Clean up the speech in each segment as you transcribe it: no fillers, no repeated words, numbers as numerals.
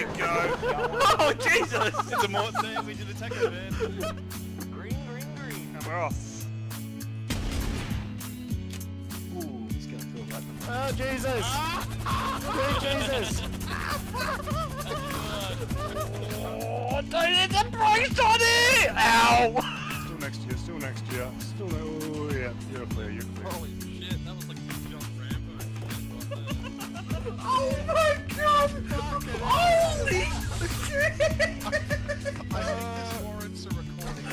to go. Oh, Jesus! It's a mort sandwich and a taco man. Green. And we're off. Ooh, it's gonna feel like the Oh, Jesus! Sweet Jesus! Oh, don't hit the brakes on it! Ow! Still next year. Oh, yeah, you're clear. Holy shit, that was like a jump Rambo shit. Oh my god! Holy shit! I think this warrants a recording.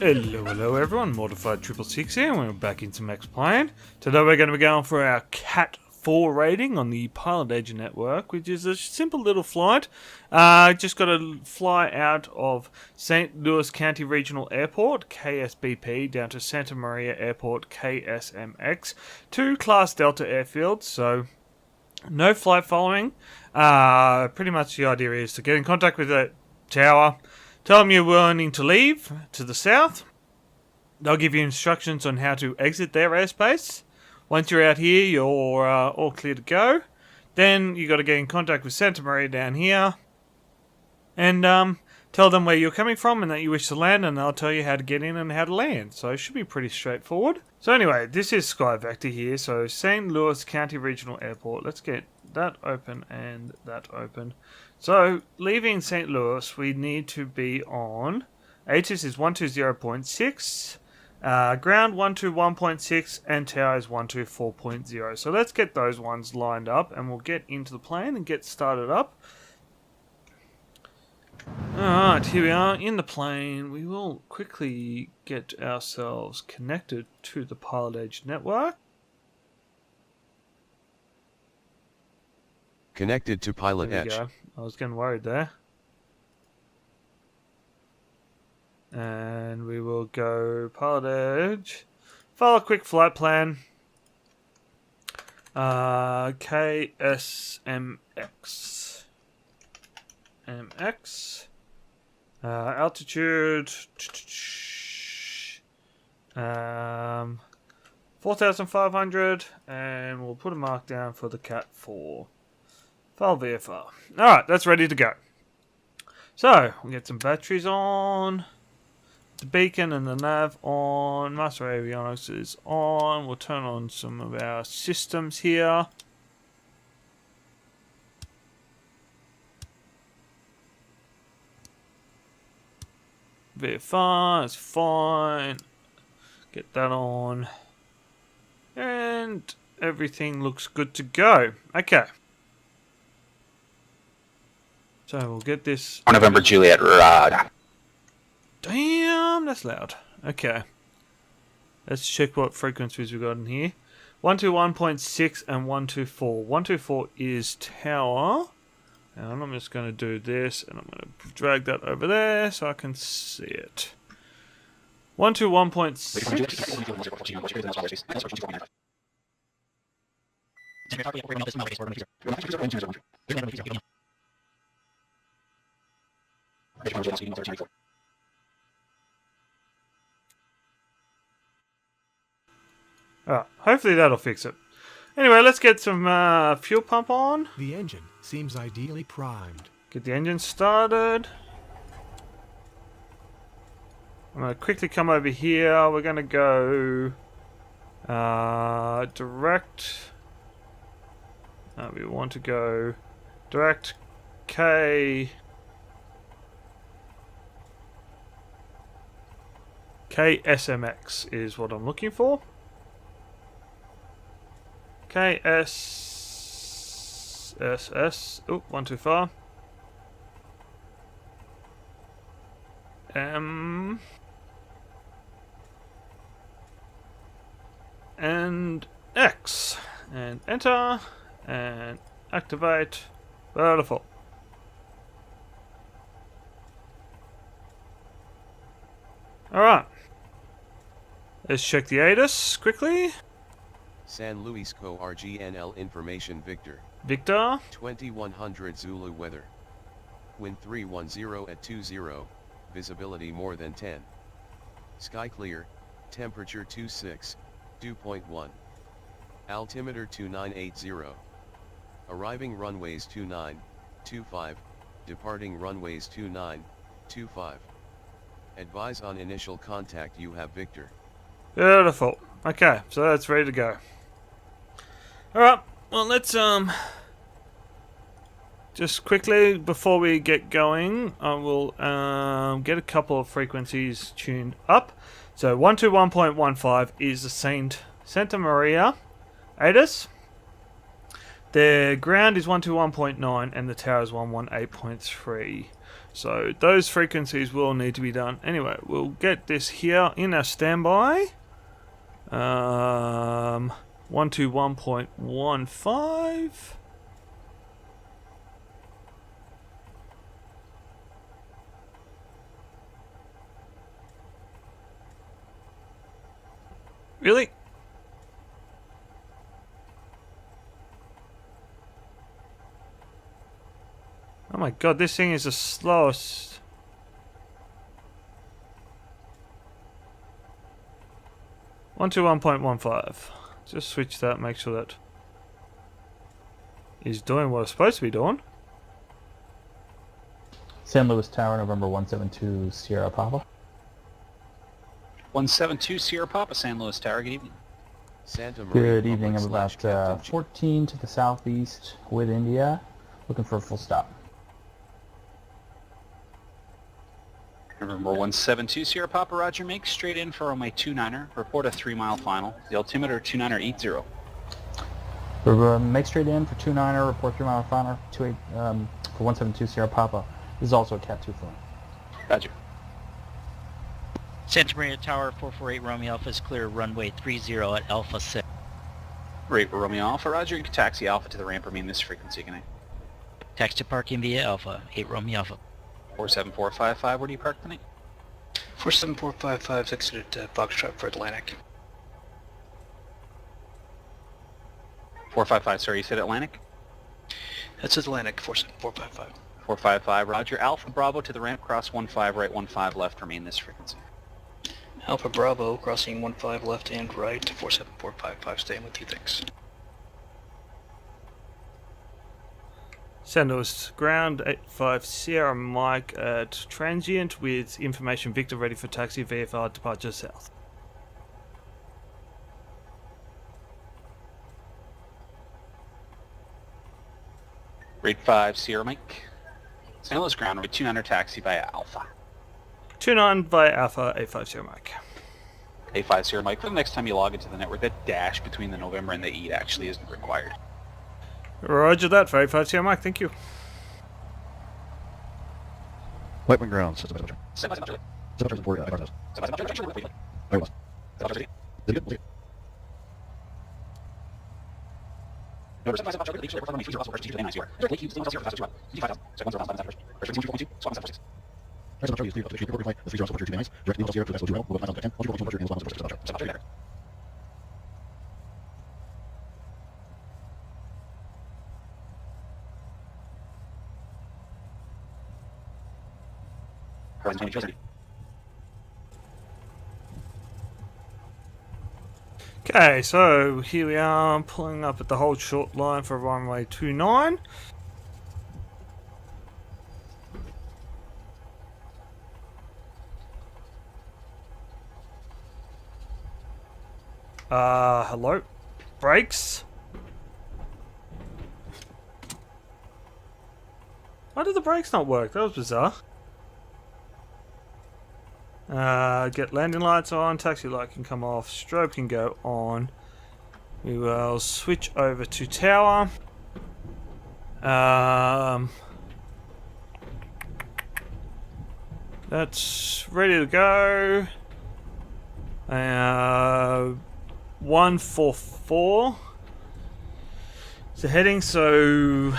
Hello everyone, Modified 666 here, and we're back into Max Playing. Today we're going to be going for our Cat 4 rating on the Pilotedge network, which is a simple little flight. Just got to fly out of St. Louis County Regional Airport, KSBP, down to Santa Maria Airport, KSMX, to Class Delta airfields, so no flight following. Pretty much the idea is to get in contact with that tower, tell them you're wanting to leave to the south. They'll give you instructions on how to exit their airspace. Once you're out here, you're all clear to go. Then you got to get in contact with Santa Maria down here, and tell them where you're coming from and that you wish to land, and they'll tell you how to get in and how to land. So it should be pretty straightforward. So anyway, this is Sky Vector here. So St. Louis County Regional Airport. Let's get that open and that open. So leaving St. Louis, we need to be on ATIS is 120.6. Ground 121.6 and tower is 124.0. So let's get those ones lined up and we'll get into the plane and get started up. Alright, here we are in the plane. We will quickly get ourselves connected to the Pilotedge network. Connected to There we Pilotedge. go. I was getting worried there. And we will go Pilotedge. Follow a quick flight plan. KSMX. MX. Altitude. 4,500. And we'll put a mark down for the Cat 4. File VFR. Alright, that's ready to go. So, we'll get some batteries on. The beacon and the nav on. Master avionics is on. We'll turn on some of our systems here. VFR is fine. Get that on. And everything looks good to go. Okay. So we'll get this. November Juliet Rod. Damn, that's loud. Okay. Let's check what frequencies we got in here. 121.6 and 124. 124 is tower. And I'm just going to do this, and I'm going to drag that over there so I can see it. 121.6. Alright, hopefully that'll fix it. Anyway, let's get some fuel pump on. The engine seems ideally primed. Get the engine started. I'm going to quickly come over here. We're going to go direct. We want to go direct KSMX is what I'm looking for. KSSS. Oh, 125. M. And X. And enter. And activate. Beautiful. Alright. Let's check the ATIS quickly. San Luis Co RGNL information Victor. Victor. 2100 Zulu weather. Wind 310 at 20. Visibility more than 10. Sky clear. Temperature 26. Dew point 1. Altimeter 2980. Arriving runways 29, 25, departing runways 29, 25. Advise on initial contact you have Victor. Beautiful. Okay, so that's ready to go. Alright, well let's just quickly before we get going, I will get a couple of frequencies tuned up. So 121.15 is the Santa Maria ATIS. The ground is 121.9 and the tower is 118.3. So those frequencies will need to be done. Anyway, we'll get this here in our standby. 121.15. Really? Oh my god, this thing is the slowest. One to 1.15. Just switch that, make sure that is doing what it's supposed to be doing. San Luis Tower, November 172 Sierra Papa. 172 Sierra Papa, San Luis Tower. Good evening. Santa Maria Good evening. I'm Public / about Captain 14 to the southeast with India. Looking for a full stop. November 172 Sierra Papa, roger. Make straight in for runway 29er. Report a 3-mile final. The altimeter 29er 80. Make straight in for 29er, report 3 mile final, 28 for 172 Sierra Papa. This is also a Cat 2 flight. Roger. Santa Maria Tower 448 Romeo Alpha is clear runway 30 at Alpha 6. Rate Romeo Alpha, roger. You can taxi Alpha to the ramp, remain this frequency. Good night. Taxi to parking via Alpha 8 Romeo Alpha. 47455, where do you park tonight? 47455 exited Foxtrot for Atlantic. 455, sorry, you said Atlantic? That's Atlantic, 47455. 455, roger. Alpha Bravo to the ramp, cross 15 right, 15 left, remain this frequency. Alpha Bravo, crossing 15 left and right, 47455, staying with you, thanks. San Luis ground 85 Sierra Mike at transient with information Victor ready for taxi VFR departure south. Rate 5 Sierra Mike. San Luis ground, runway 29er taxi via Alpha. 29 by Alpha 85 Sierra Mike. A5 Sierra Mike, for the next time you log into the network, that dash between the November and the 8 actually isn't required. Roger that for 85 Sierra Mike, thank you. White Wing ground, system manager. Report, Very well. Did it good? Okay, so here we are pulling up at the hold short line for runway 29. Hello? Brakes? Why did the brakes not work? That was bizarre. Get landing lights on, taxi light can come off, strobe can go on. We will switch over to tower. That's ready to go. 144. So heading so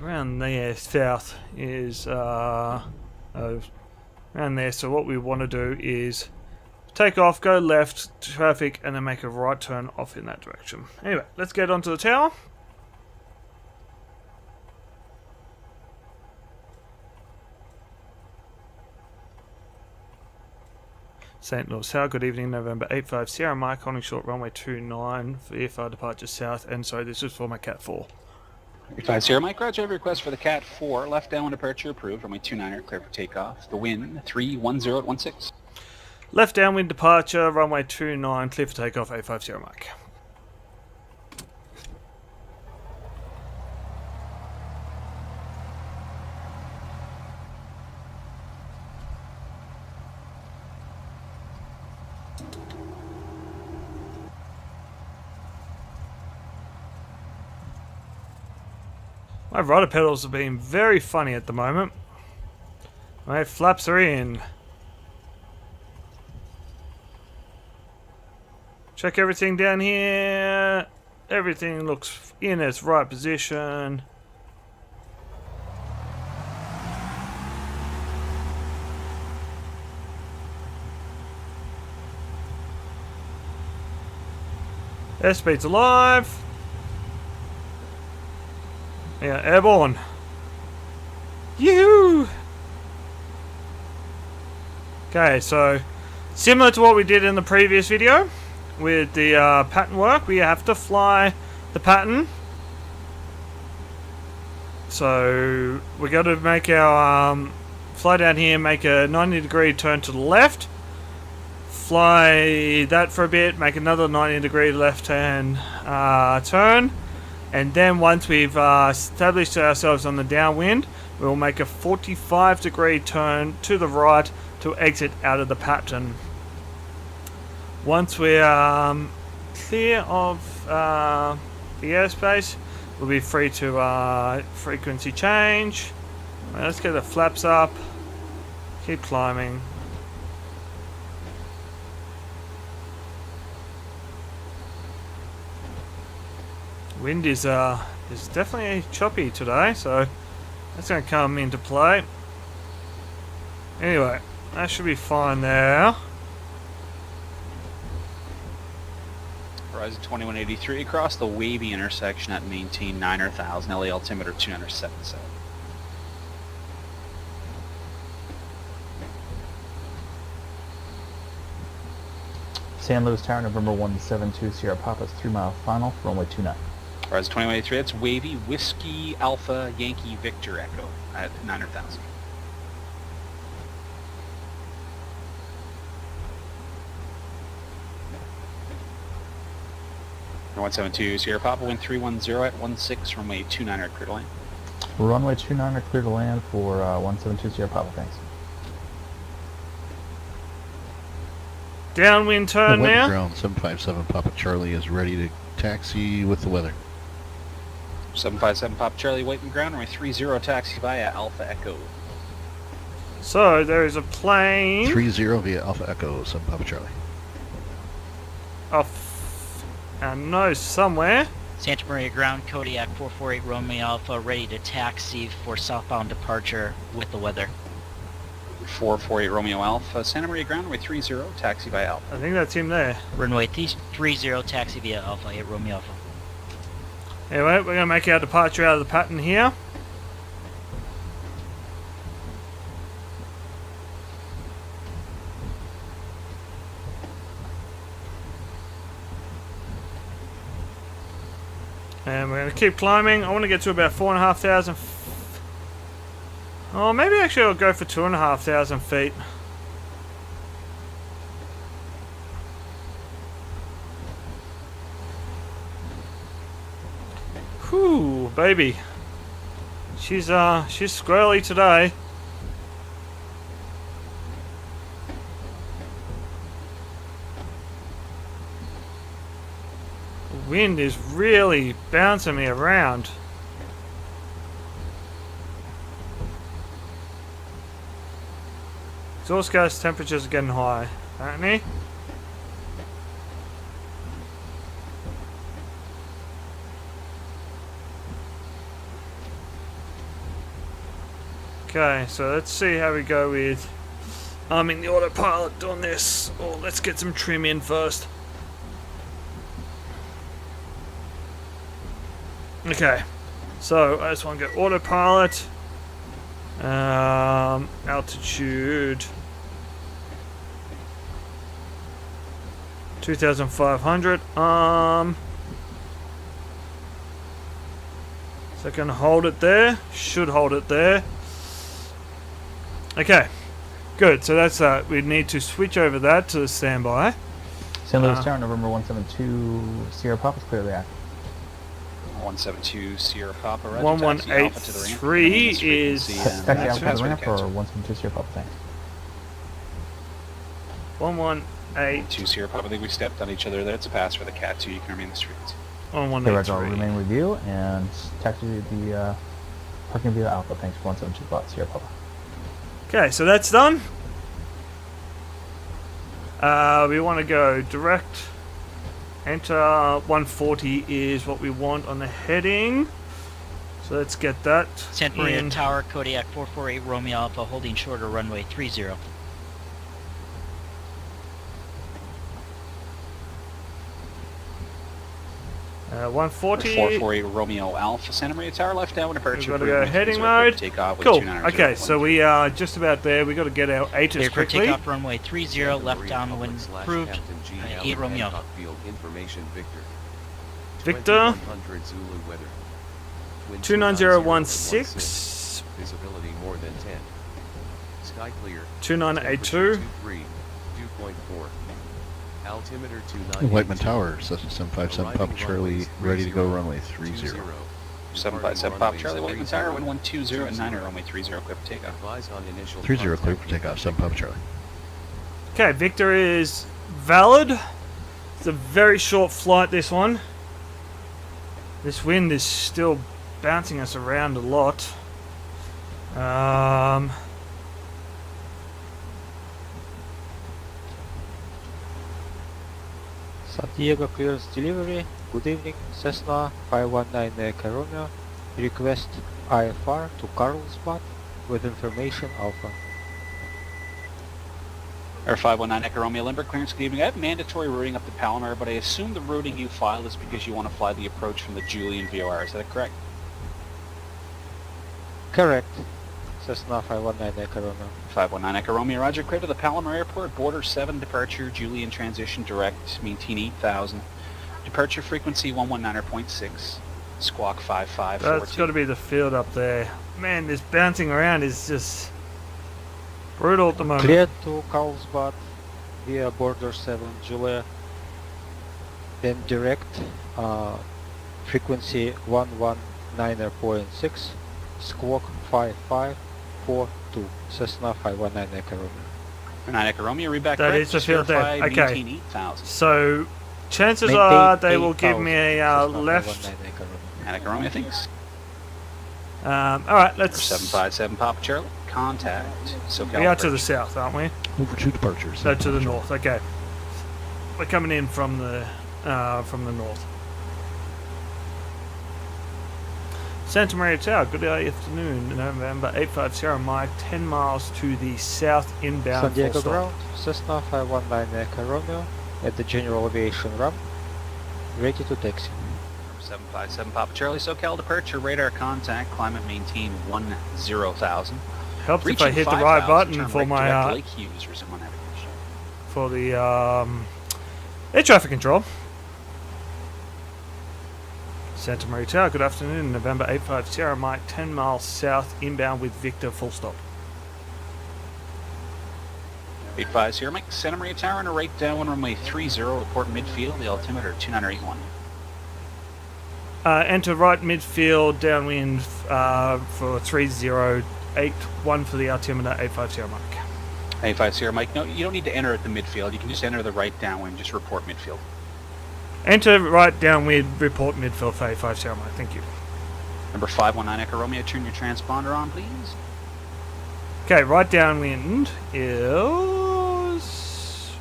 around there south is around there. So what we want to do is take off, go left, traffic, and then make a right turn off in that direction. Anyway, let's get onto the tower. St. Louis Tower, good evening, November 85 Sierra Mike, holding short runway 29 for VFR departure south, and sorry, this is for my Cat 4. 350 Mike, roger, request for the Cat 4, left downwind departure approved, runway 29er, clear for takeoff. The wind, 310 at 16. Left downwind departure, runway 29, clear for takeoff, 850 Mike. My rudder pedals have been very funny at the moment. My flaps are in. Check everything down here. Everything looks in its right position. Airspeed's alive. Yeah, airborne. Yoo-hoo! Okay, so similar to what we did in the previous video with the pattern work, we have to fly the pattern. So we're going to make our fly down here, make a 90-degree turn to the left, fly that for a bit, make another 90-degree left-hand turn. And then once we've established ourselves on the downwind, we'll make a 45-degree turn to the right to exit out of the pattern. Once we're clear of the airspace, we'll be free to frequency change. Right, let's get the flaps up. Keep climbing. Wind is definitely choppy today, so that's going to come into play. Anyway, that should be fine there. Horizon 2183 across the wavy intersection at maintain 9,000, LA altimeter 277. San Luis Tower, November 172 Sierra Papa's 3-mile final, runway 29. Horizon 2183, that's wavy, Whiskey, Alpha, Yankee, Victor, Echo at 9,000. No 172 Sierra Papa, wind 310 at 16, runway 29er, clear to land. Runway 29er clear to land for 172 Sierra Papa, thanks. Downwind turn now. Ground 757 Papa Charlie is ready to taxi with the weather. 757 Papa Charlie, wait and ground, runway 30, taxi via Alpha Echo. So there is a plane 30 via Alpha Echo, 7 Papa Charlie. off our nose somewhere. Santa Maria ground, Kodiak 448 Romeo Alpha, ready to taxi for southbound departure with the weather. 448 Romeo Alpha, Santa Maria ground, runway 30, taxi via Alpha. I think that's him there. Runway 30, taxi via Alpha 8 Romeo Alpha. Anyway, we're going to make our departure out of the pattern here. And we're going to keep climbing. I want to get to about 4,500. Oh, maybe actually I'll go for 2,500 feet. Whew, baby. She's squirrely today. The wind is really bouncing me around. Exhaust gas temperatures are getting high, apparently. Okay, so let's see how we go with arming the autopilot doing this. Oh, let's get some trim in first. Okay, so I just want to get autopilot. Altitude 2,500. So can hold it there. Should hold it there. Okay. Good. So that's we need to switch over that to standby. St. Louis Tower, November 172 Sierra Papa's clear the act. 172 Sierra Papa. Roger, taxi Alpha to the ramp. 1183 is Taxi Alpha to the password ramp or cancel. 172 Sierra Papa, thanks. 118. 2 Sierra Papa. I think we stepped on each other there. It's a pass for the Cat 2. You can remain in the streets. Okay, Roger, I'll 1183. remain with you and taxi the parking via Alpha, thanks, 172 Sierra Papa. Okay, so that's done. We want to go direct. Enter 140 is what we want on the heading. So let's get that. Santa Maria in. Tower, Kodiak 448 Romeo Alpha, holding shorter runway 30. 140. 448 Romeo Alpha, Santa Maria Tower, left down, departure. We've got to go heading mode. Cool. Okay, so we are just about there. We got to get our ATIS Clear for quickly. takeoff runway 30, left downwind approved. 8 Romeo. Information Victor. Victor. 2100 Zulu weather. Wind 29016. Visibility more than 10. Sky clear. 2982. 23. Dew point 4. Altimeter 29. Whiteman Tower, Cessna 757 Papa Charlie, ready to go runway 30. 757 Pop Charlie, Whiteman Tower, wind 120 and 9 runway 30, clear for takeoff. Advise on initial 30 clear contact. for takeoff, 7 Papa Charlie. Okay, Victor is valid. It's a very short flight, this one. This wind is still bouncing us around a lot. Santiago clears delivery. Good evening, Cessna 519 Echo Romeo. Request IFR to Carlsbad with information Alpha. Air 519 Echo Romeo Limber, clearance, good evening. I have mandatory routing up to Palomar, but I assume the routing you filed is because you want to fly the approach from the Julian VOR. Is that correct? Correct. Cessna 519 Echo Romeo. 519 Echo Romeo, roger. Clear to the Palomar Airport, border 7, departure, Julian transition direct, maintain 8000. Departure frequency 119.6, squawk 5542. That's got to be the field up there. Man, this bouncing around is just brutal at the moment. Cleared to Carlsbad via border 7 Julia. Then direct frequency 119.6, squawk 5542. Cessna 519 Echo Romeo. 9 Echo Romeo, read back That correct. is the field there. Verify, Okay. maintain 8000. So, chances Maintain are they will give 8000. me a Cessna left. 519 Echo Romeo. 9 Echo Romeo, thanks. Alright, let's. 757 Papa Charlie, contact SoCal. We are to the south, aren't we? Over 2 departures. So to the north, okay. We're coming in from the north. Santa Maria Tower, good afternoon, November 850 Mike, 10 miles to the south inbound. San Diego full stop. ground, Cessna 519 Echo Romeo at the general aviation ramp, ready to taxi. 757 Papa Charlie, SoCal departure, radar contact, climate maintain 10,000. Helps if I Reaching hit the 5,000, right button turn for right my direct to Lake Hughes, resume on navigation. for the air traffic control. Santa Maria Tower, good afternoon, November 850 Mike, 10 miles south inbound with Victor, full stop. 850 Mike, Santa Maria Tower, and a right downwind runway 30, report midfield, the altimeter 2981. Enter right midfield, downwind for 3081 for the altimeter 850 Mike. 850 Mike, no, you don't need to enter at the midfield, you can just enter the right downwind, just report midfield. Enter right downwind, report midfield for 850 Mike, thank you. Number 519 Echo Romeo, turn your transponder on, please. Okay, right downwind is...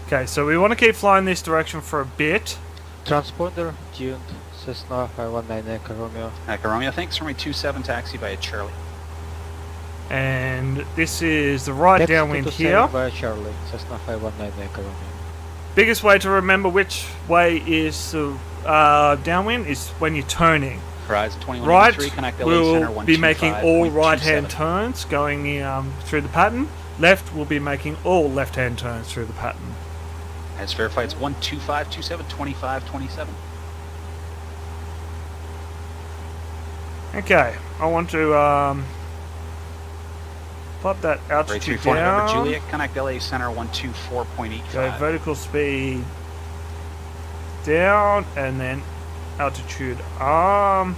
Okay, so we want to keep flying this direction for a bit. Transponder tuned, Cessna 519 Echo Romeo. Echo Romeo, thanks, runway 27, taxi by Charlie. And this is the right Taxi downwind 227 here. via Charlie, Cessna 519 Echo Romeo. Biggest way to remember which way is the downwind is when you're turning. Horizon 2183, Right, connect LA Center we'll be making all 125.27. right-hand turns going through the pattern. Left will be making all left-hand turns through the pattern. As verified, it's 12527, 2527. Okay, I want to pop that altitude 334 November down. Juliet, connect LA Center 124.85. Go vertical speed down and then altitude arm.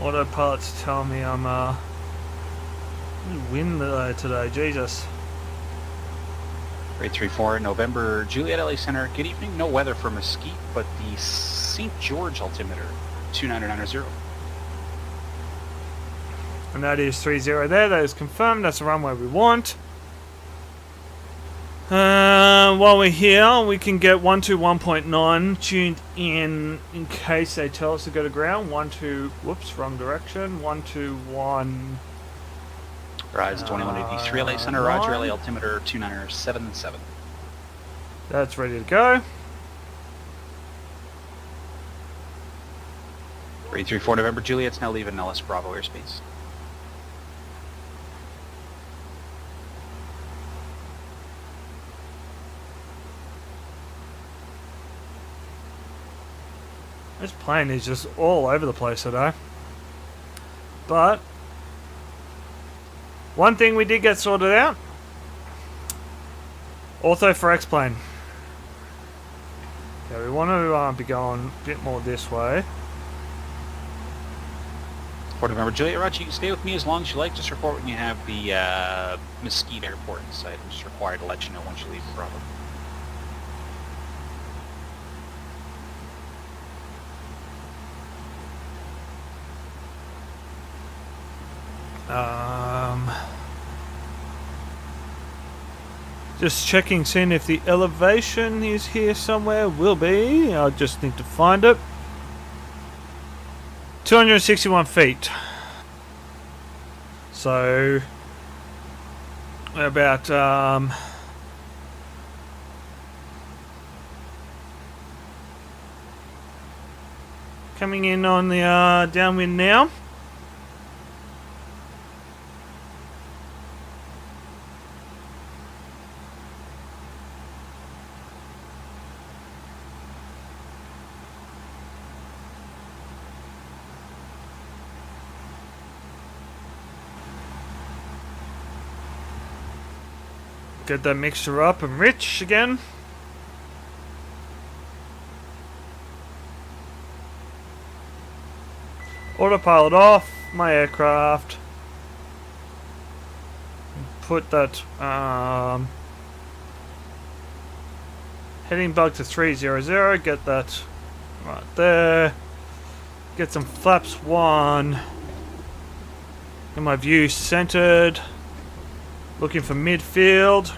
Autopilot's telling me I'm wind today, Jesus. 334 November Juliet LA Center, good evening. No weather for Mesquite, but the St. George altimeter 2990. And that is 30 there, that is confirmed, that's the runway we want. While we're here, we can get 121.9 tuned in case they tell us to go to ground. 12, whoops, wrong direction. 121. Rise 2183 LA Center, Roger LA altimeter 2977. That's ready to go. 334 November Juliet's now leaving Nellis Bravo airspace. This plane is just all over the place today. But one thing we did get sorted out. Ortho for X-plane. Okay, we want to be going a bit more this way. 4 November Juliet, Roger, you can stay with me as long as you like. Just report when you have the Mesquite Airport in sight. I'm just required to let you know once you leave Bravo. Just checking, seeing if the elevation is here somewhere. Will be. I just need to find it. 261 feet. So we're about coming in on the downwind now. Get that mixture up and rich again. Autopilot off my aircraft. Put that heading bug to 300. Get that right there. Get some flaps 1. Get my view centered. Looking for midfield.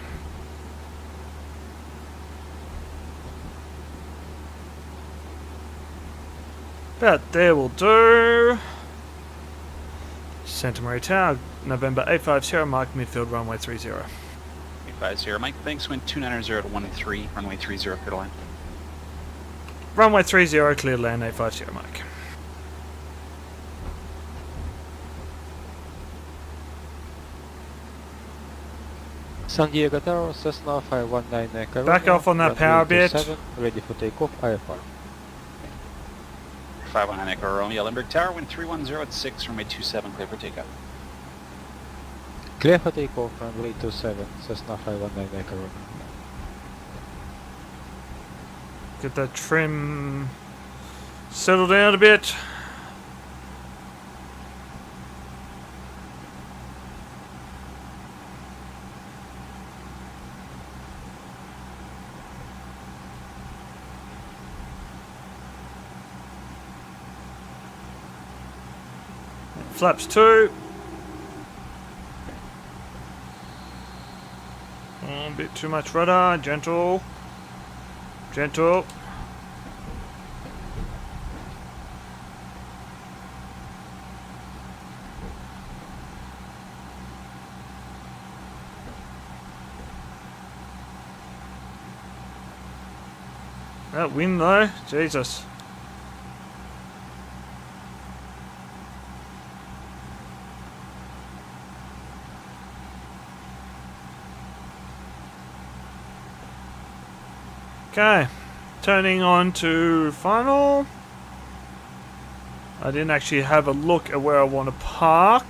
About there will do. Santa Maria Tower, November 850, Mike, midfield, runway 30. 850, Mike, thanks, wind 290 to 13, runway 30, clear to land. Runway 30, clear to land, 850, Mike. San Diego Tower, Cessna 519 Corona. Back off on that power bit. 7, ready for takeoff, IFR. 519 Echo Romeo, Limburg Tower, wind 310 at 6, runway 27, clear for takeoff. Clear for takeoff, runway 27, Cessna 519 Corona. Get that trim settled down a bit. Flaps 2. A bit too much rudder. Gentle. Gentle. That wind though, Jesus. Okay, turning on to final. I didn't actually have a look at where I want to park.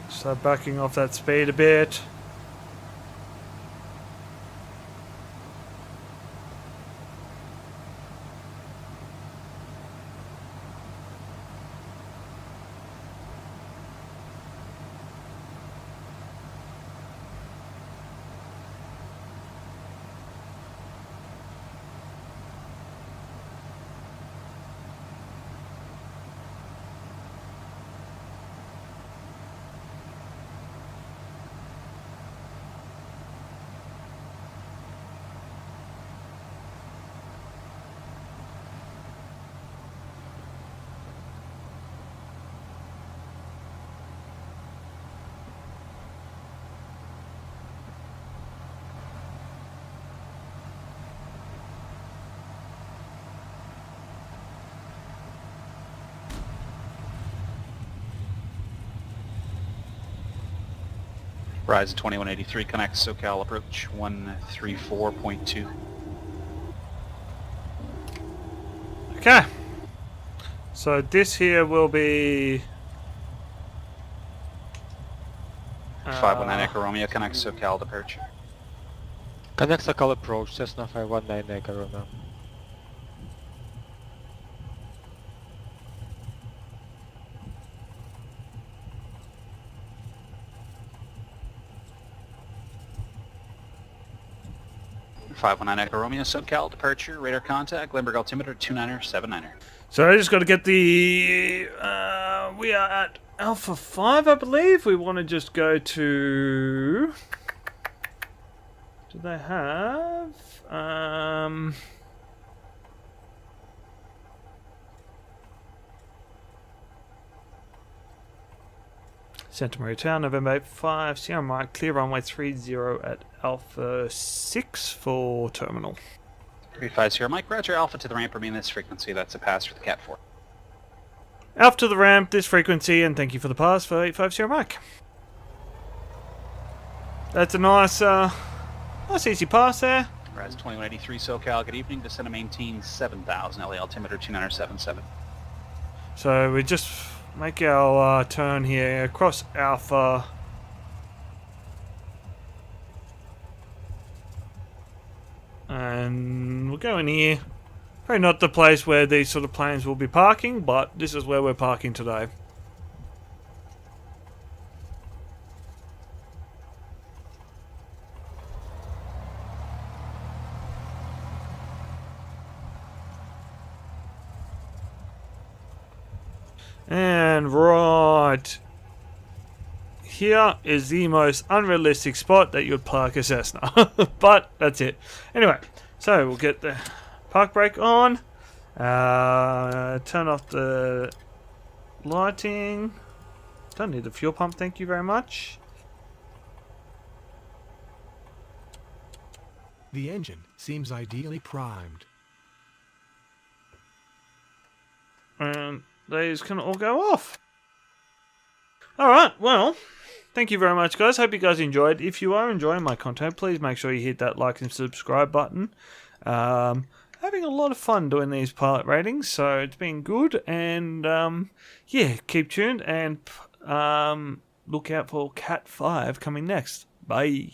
So backing off that speed a bit. Verizon 2183 connects SoCal approach 134.2. Okay. So this here will be 519 Echo Romeo connects SoCal departure. Connect SoCal approach, Cessna 519 Echo Romeo. Echo Romeo SoCal departure, radar contact, Limburg altimeter 29er79er. So I just got to get the. We are at Alpha 5, I believe. We want to just go to. Do they have? Santa Maria Town, November 8-5, Sierra Mike, clear runway 30 at Alpha 6 for terminal. 35 Sierra Mike, roger, Alpha to the ramp, remain this frequency, that's a pass for the Cat 4. Alpha to the ramp, this frequency, and thank you for the pass for 85 Sierra Mike. That's a nice easy pass there. Verizon 2183 SoCal, good evening, descend and maintain 7000, LA altimeter 2977. So we just make our turn here across Alpha. And we'll go in here. Probably not the place where these sort of planes will be parking, but this is where we're parking today. And right here is the most unrealistic spot that you'd park a Cessna. But that's it. Anyway, so we'll get the park brake on. Turn off the lighting. Don't need the fuel pump, thank you very much. The engine seems ideally primed. And these can all go off. Alright, well, thank you very much, guys. Hope you guys enjoyed. If you are enjoying my content, please make sure you hit that like and subscribe button. Having a lot of fun doing these pilot ratings, so it's been good. And yeah, keep tuned and look out for Cat 5 coming next. Bye.